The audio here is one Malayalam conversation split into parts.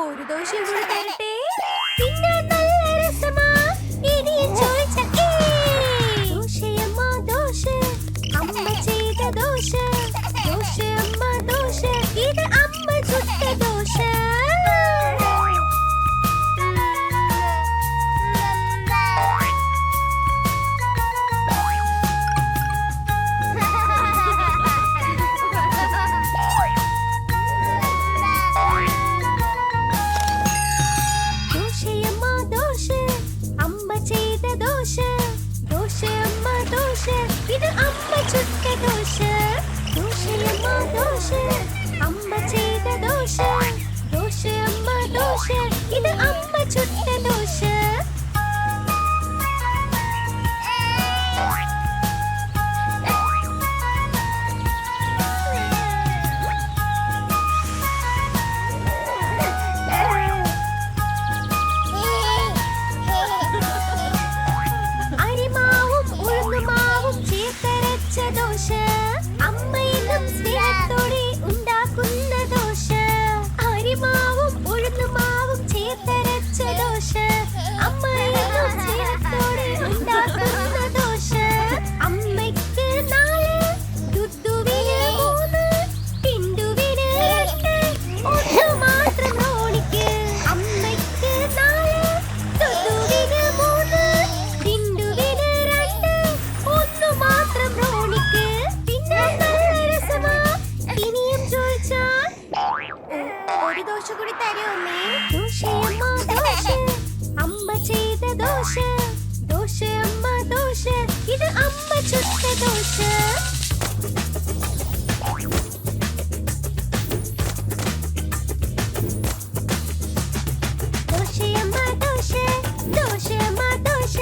ഒരു ദോശയും കൂടി തരട്ടെ. പിന്നെ നല്ല രസമാ. ഇനിയും ചോദിച്ചാ ദോശയമ്മ ദോശ, അമ്മ ചെയ്ത ദോശ. ദോശയമ്മ ദോശ, ഇത് അമ്മ ചുട്ട ദോശ. ഇത് അമ്മ ചുട്ട ദോശ. ദോശയമ്മ ദോശ, അമ്മ ചെയ്ത ദോശ. ദോശയമ്മ ദോശ, ഇത് അമ്മ ചുട്ട ദോശ. ദോശ അമ്മയിലും സ്നേഹത്തോടെ ഉണ്ടാക്കുന്ന ദോശ. അരിമാവും ഉഴുന്നുമാവും ചേർത്തരച്ച ദോശ അമ്മയിലും സ്നേഹത്തോടെ ഉണ്ടാക്കുന്ന ദോശ. അമ്മയ്ക്ക് 4, ദുദ്ദുവിന് 3, ടിൻഡുവിന് 2, ഒന്ന് മാത്രം റോണിക്ക്. അമ്മയ്ക്ക് 4, ദുദ്ദുവിന് 3, ടിൻഡുവിന് 2, ഒന്ന് മാത്രം റോണിക്ക്. ഒരു ദോശ കൂടി തരുമേ. ദോശയമ്മ ദോശ, അമ്മ ചെയ്ത ദോശ. ദോശയമ്മ ദോശ, ഇത് അമ്മ ചുട്ട ദോശ. ദോശയമ്മ ദോശ, ദോശയമ്മ ദോശ.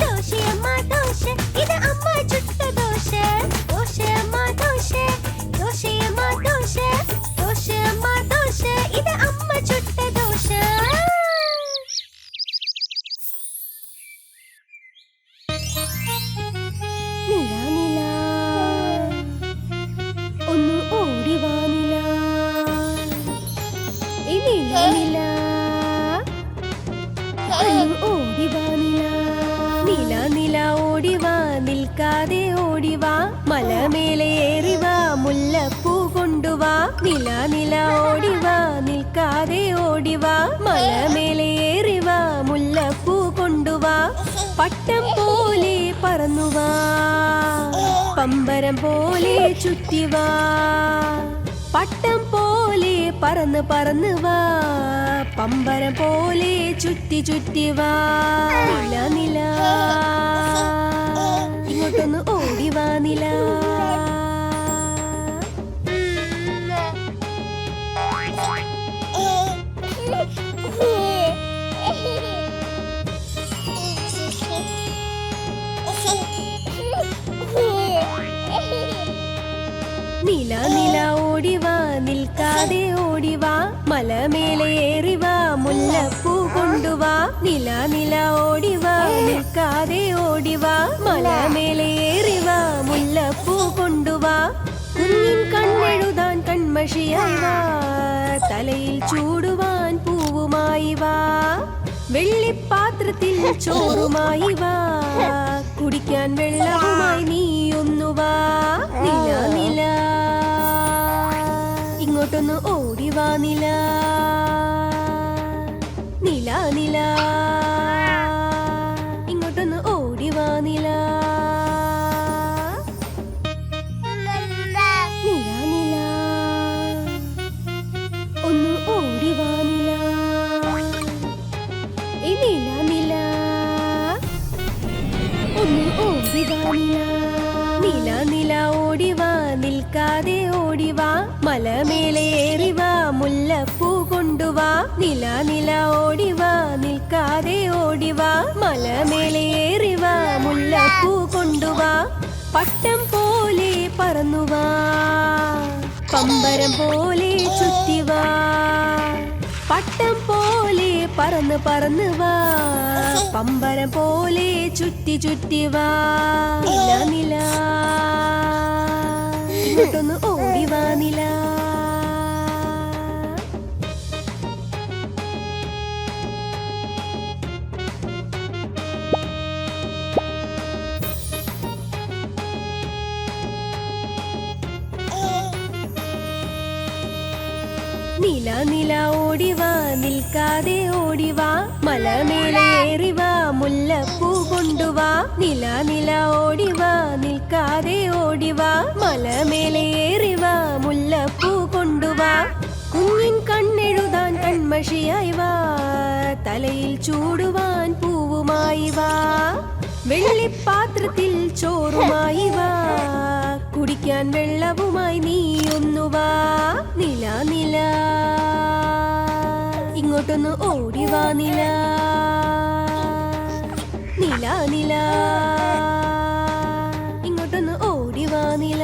ദോശയമ്മ ദോശ, ഇത് അമ്മ ചുട്ട ദോശ. ദോശയമ്മ ദോശ, ദോശയമ്മ ദോശ. ദോശയമ്മ ദോശ, ഇത് അമ്മ ചുട്ട ദോശ. നില നില ഒന്ന് ഓടിവാ നില. നില നില ഒന്ന് ഓടിവാ നില. നില നില ഓടിവാ, നിൽക്കാതെ ഓടിവാ. മലമേലെ ഏറിവാ, മുല്ലപ്പൂ കൊണ്ടുവാ. നില നില ഓടിവാ, നിൽക്കാതെ ഓടിവാ. മലമേലെ ഏറിവാ, മുല്ലപ്പൂ കൊണ്ടുവാ. പട്ടം പോലെ പറന്നുവാ, പമ്പരം പോലെ ചുറ്റിവാ. പട്ടം പോലെ പറന്ന് പറന്ന് വാ, പമ്പരം പോലെ ചുറ്റി ചുറ്റിവാ. നില നില ഇങ്ങോട്ടൊന്ന് ഓടിവാ നില. നില നില ഓടിവാ, നിൽക്കാതെ ഓടിവാ. മലമേലെ ഏറിവാ, മുല്ലപ്പൂ കൊണ്ടുവാ. നില നില ഓടിവാ, നിൽക്കാതെ ഓടിവാ. മലമേലെ ഏറിവാ, മുല്ലപ്പൂ കൊണ്ടുവാ. കുഞ്ഞിൻ കണ്ണെഴുതാൻ കൺമഷിയായി വാ, തലയിൽ ചൂടുവാൻ പൂവുമായി വാ. വെള്ളിപ്പാത്രത്തിൽ ചോറുമായി വാ, കുടിക്കാൻ വെള്ളവുമായി നീയൊന്നു വാ. നില നില ഇങ്ങോട്ടൊന്ന് ഓടിവാ നില. നില നില ഇങ്ങോട്ടൊന്ന് ഓടിവാ നില. നില നില ഒന്ന് ഓടിവാ നില. നില നില ഒന്ന് ഓടിവാ നില. നില നില ഓടിവാ, നിൽക്കാതെ ഓടിവാ. മലമേലെ ഏറിവാ, മുല്ലപ്പൂ കൊണ്ടുവാ. നില നില ഓടിവാ, നിൽക്കാതെ ഓടിവാ. മലമേലെ ഏറിവാ, മുല്ലപ്പൂ കൊണ്ടുവാ. പട്ടം പോലെ പറന്നുവാ, പമ്പരം പോലെ ചുറ്റിവാ. പട്ടം പോലെ പറന്ന് പറന്ന് വാ, പമ്പരം പോലെ ചുറ്റി ചുറ്റി വാ. നില നില ഇങ്ങോട്ടൊന്ന് ഓടിവാ നില. നില ഓടിവാ നിൽക്കാതെ ഓടിവാ മലമേലേറിവാ മുല്ലപ്പൂ കൊണ്ടുവാ നില ഓടിവാ നിൽക്കാതെ ഓടിവാ മലമേലേറിവാ മുല്ലപ്പൂ കൊണ്ടുവാ കുഞ്ഞിൻ കണ്ണെഴുതാൻ കൺമഷിയായി വാ തലയിൽ ചൂടുവാൻ പൂവുമായി വാ വെള്ളിപ്പാത്രത്തിൽ ചോറുമായി വാ കുടിക്കാൻ വെള്ളവുമായി നീ ഒന്നുവാ നില ഇങ്ങോട്ടൊന്ന് ഓടിവാ നില ഇങ്ങോട്ടൊന്ന് ഓടിവാ നില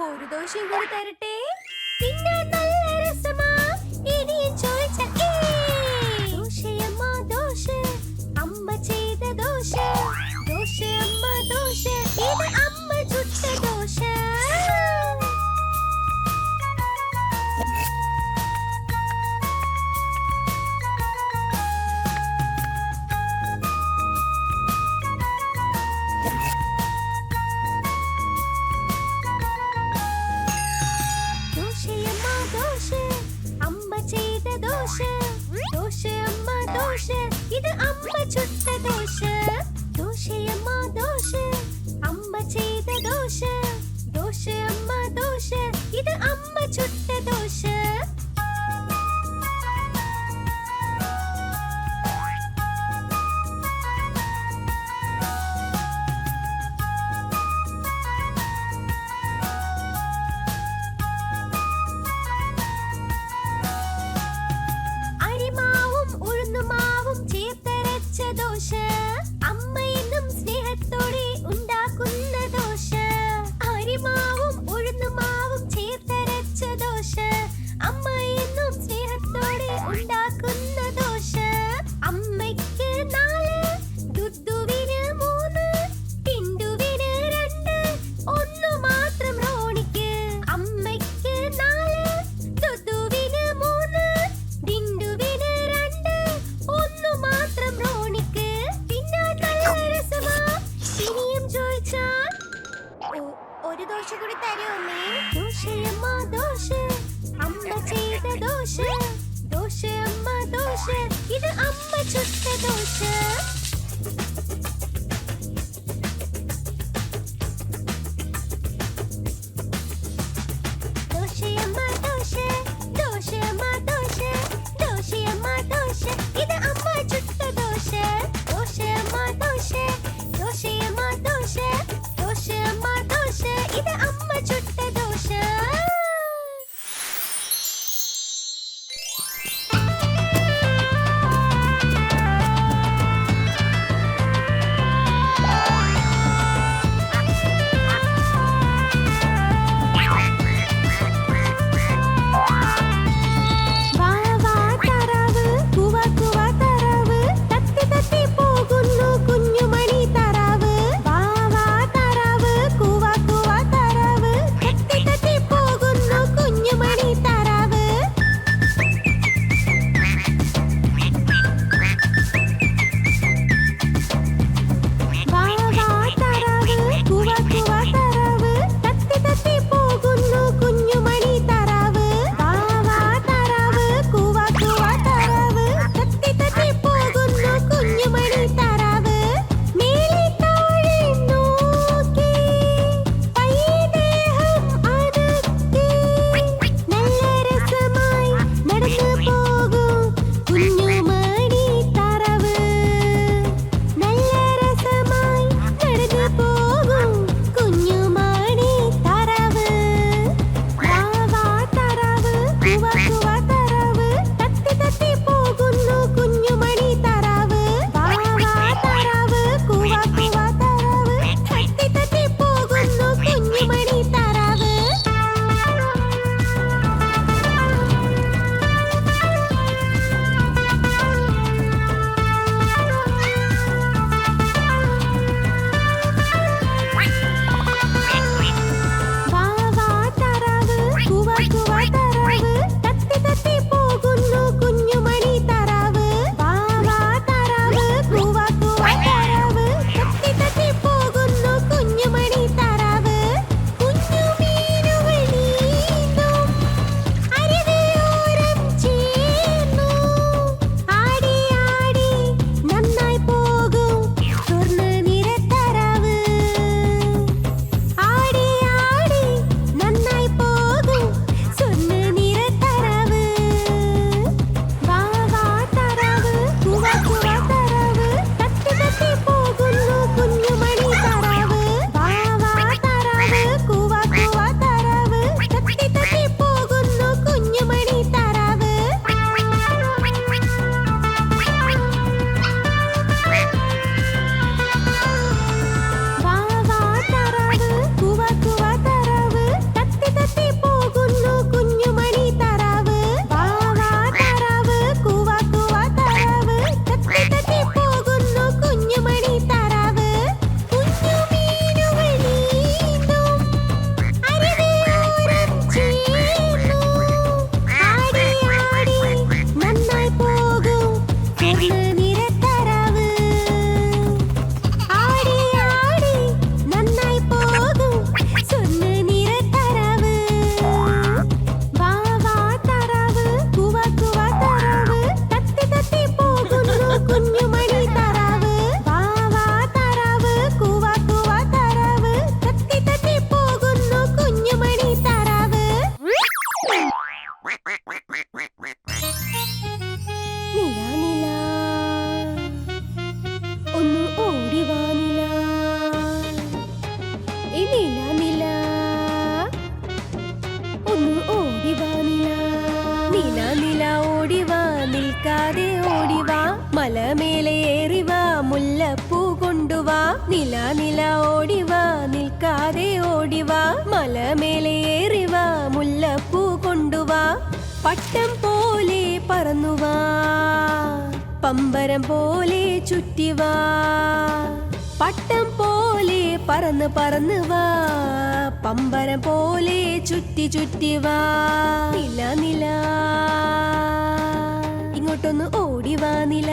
ഒരു ദോശയും കൂടി തരട്ടെ പിന്നെ നല്ല രസമാ ഇനിയും ചോദിച്ച ദോശയമ്മ ദോശ അമ്മ ചെയ്ത ദോശ ദോശയമ്മ ദോശ ഇത് അമ്മ ചുട്ട ദോശ ഇത് അമ്മ ചുട്ട ദോശ ദോശയമ്മ ദോശ അമ്മ ചെയ്ത ദോശ ദോശയമ്മ ദോശ ഇത് അമ്മ ചുട്ട ദോശ ഒരു ദോശ കൂടി തരൂ അമ്മേ ദോശയമ്മ ദോശ അമ്മ ചെയ്ത ദോശ ദോശയമ്മ ദോശ ഇത് അമ്മ ചുട്ട ദോശ ദോശയമ്മ ദോശ ദോശയമ്മ ദോശ ദോശയമ്മ ദോശ ഇത് അമ്മ ചുട്ട ദോശ ദോശയമ്മ ദോശ ദോശയമ്മ ദോശ ദോശയമ്മ ദോശ ഇത് അമ്മ ചുട്ട ദോശ നിൽക്കാതെ ഓടിവാ മലമേലെ ഏറിവാ മുല്ലപ്പൂ കൊണ്ടുവാ നില നില ഓടിവാ നിൽക്കാതെ ഓടിവാ മലമേലെ ഏറിവാ മുല്ലപ്പൂ കൊണ്ടുവാ പട്ടം പോലെ പറന്നുവാ പമ്പരം പോലെ ചുറ്റിവാ പട്ടം പോലെ പറന്ന് പറന്ന് വാ പമ്പരം പോലെ ചുറ്റി ചുറ്റി വാ നില നില ഇങ്ങോട്ടൊന്ന് ഓടിവാ നില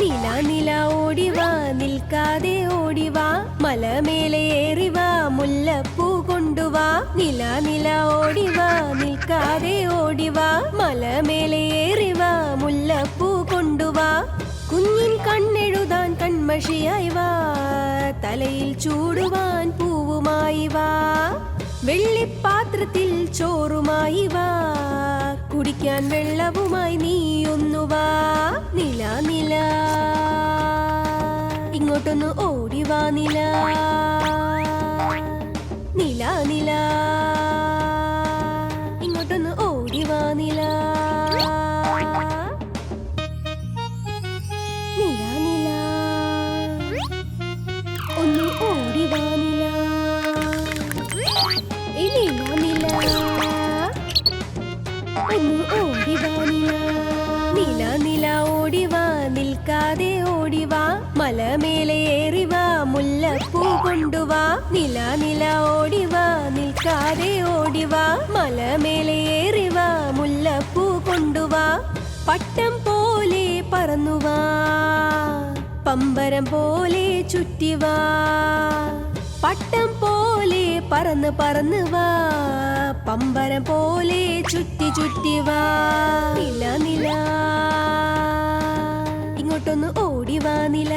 നില നില ഓടിവാ നിൽക്കാതെ ഓടിവാ മലമേലെ ഏറിവാ മുല്ലപ്പൂ കൊണ്ടുവാ നില നില ഓടിവാ നിൽക്കാതെ ഓടിവാ മലമേലെ ഏറിവാ മുല്ലപ്പൂ കൊണ്ടുവാ കുഞ്ഞിൻ കണ്ണെഴുതാൻ കൺമഷിയായി വാ തലയിൽ ചൂടുവാൻ പൂവുമായി വാ വെള്ളിപ്പാത്രത്തിൽ ചോറുമായി വാ കുടിക്കാൻ വെള്ളവുമായി നീയൊന്നു വാ നില നില ഇങ്ങോട്ടൊന്ന് ഓടിവാ നില നില നില ഇങ്ങോട്ടൊന്ന് ഓടിവാ നില നില നില ഒന്ന് ഓടിവാ നില നില നില ഒന്ന് ഓടിവാ നില നില നില ഓടിവാ നിൽക്കാതെ ഓടിവാ മലമേലെ ഏറിവാ മുല്ലപ്പൂ കൊണ്ടുവാ നില നില ഓടിവാ നിൽക്കാതെ ഓടിവാ മലമേലെ ഏറിവാ മുല്ലപ്പൂ കൊണ്ടുവാ പട്ടം പോലെ പറന്നുവാ പമ്പരം പോലെ ചുറ്റിവാ പട്ടം പോലെ പറന്ന് പറന്ന് വാ പമ്പരം പോലെ ചുറ്റി ചുറ്റി വാ നില നില ഇങ്ങോട്ടൊന്ന് ഓടിവാ നില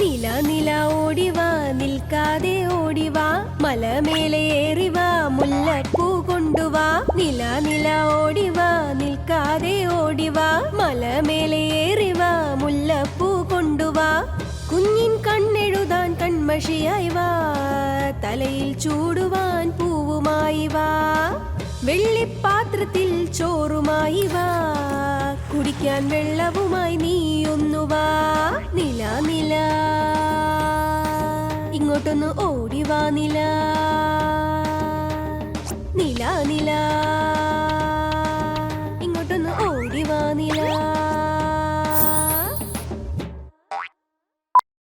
നില നില ഓടിവാ നിൽക്കാതെ ഓടിവാ മലമേലെ ഏറിവാ മുല്ലപ്പൂ കൊണ്ടുവാ നില നില ഓടിവാ നിൽക്കാതെ ഓടിവാ മലമേലെ ഏറിവാ മുല്ലപ്പൂ കൊണ്ടുവാ കുഞ്ഞിൻ കണ്ണെഴുതാൻ കൺമഷിയായി വാ തലയിൽ ചൂടുവാൻ പൂവുമായി വാ വെള്ളിപ്പാത്രത്തിൽ ചോറുമായി വാ കുടിക്കാൻ വെള്ളവുമായി നീയൊന്നു വാ നില നില ഇങ്ങോട്ടൊന്ന് ഓടിവാ നില നില നില